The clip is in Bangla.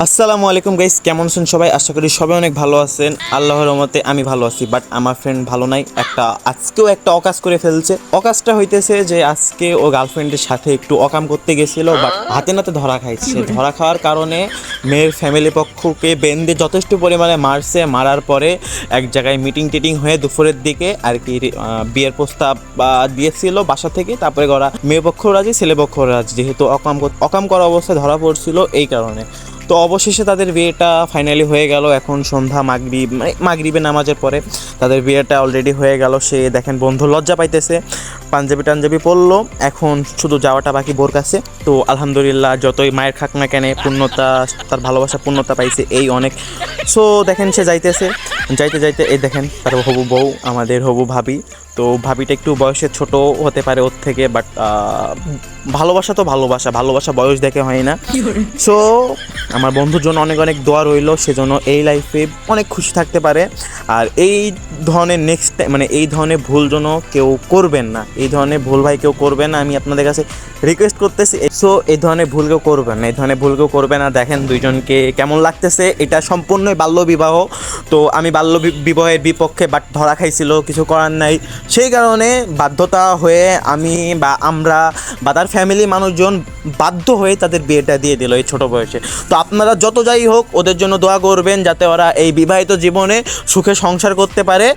আসসালামু আলাইকুম গাইস, কেমন আছেন সবাই? আশা করি সবাই অনেক ভালো আছেন। আল্লাহর রহমতে আমি ভালো আছি, বাট আমার ফ্রেন্ড ভালো নাই। আজকেও একটা অকাজ করে ফেলছে। অকাজটা হইতেছে যে আজকে ও গার্লফ্রেন্ডের সাথে একটু অকাম করতে গেছিল, বাট হাতে নাতে ধরা খাইছে। ধরা খাওয়ার কারণে মেয়ের ফ্যামিলি পক্ষকে বেঁধে যথেষ্ট পরিমাণে মারছে। মারার পরে এক জায়গায় মিটিং টিটিং হয়ে দুপুরের দিকে আর কি বিয়ের প্রস্তাব দিয়েছিল বাসা থেকে। তারপরে ওরা মেয়ে পক্ষ রাজি, ছেলে পক্ষ রাজি, যেহেতু অকাম করা অবস্থায় ধরা পড়ছিল এই কারণে। তো অবশেষে তাদের বিয়েটা ফাইনালি হয়ে গেল। এখন সন্ধ্যা মাগরিবের নামাজের পরে তাদের বিয়েটা অলরেডি হয়ে গেল। সে দেখেন বন্ধু লজ্জা পাইতেছে, পাঞ্জাবি টাঞ্জাবি পরলো, এখন শুধু যাওয়াটা বাকি বোর কাছে। তো আলহামদুলিল্লাহ, যতই মায়ের খাক না কেন, পূর্ণতা, তার ভালোবাসা পূর্ণতা পাইছে এই অনেক। সো দেখেন সে যাইতেছে, যাইতে যাইতে এই দেখেন তার হবু বউ, আমাদের হবু ভাবি। তো ভাবিটা একটু বয়সে ছোট হতে পারে ওর থেকে, বাট ভালোবাসা তো ভালোবাসা, ভালোবাসা বয়স দেখে হয় না। সো আমার বন্ধুর জন্য অনেক অনেক দোয়া রইল, সেজন্য এই লাইফে অনেক খুশি থাকতে পারে। আর এই ধরনের নেক্সট এই ধরনের ভুল যেন কেউ করবেন না, এই ধরনের ভুল ভাই কেউ করবেন না, আমি আপনাদের কাছে রিকোয়েস্ট করতেছি। সো এই ধরনের ভুল কেউ করবেন না, এই ধরনের ভুল কেউ করবেন না। দেখেন দুইজনকে কেমন লাগতেছে, এটা সম্পূর্ণই বাল্য বিবাহ। তো আমি বাল্য বিবাহের বিপক্ষে, বাট ধরা খাইছিল, কিছু করার নাই। সেই কারণে বাধ্যতা হয়ে আমি বা আমরা বা তার ফ্যামিলি মানুষজন বাধ্য হয়ে তাদের বিয়েটা দিয়ে দিল এই ছোটো বয়সে। তো আপনারা যত যাই হোক ওদের জন্য দোয়া করবেন, যাতে ওরা এই বিবাহিত জীবনে সুখে সংসার করতে পারে।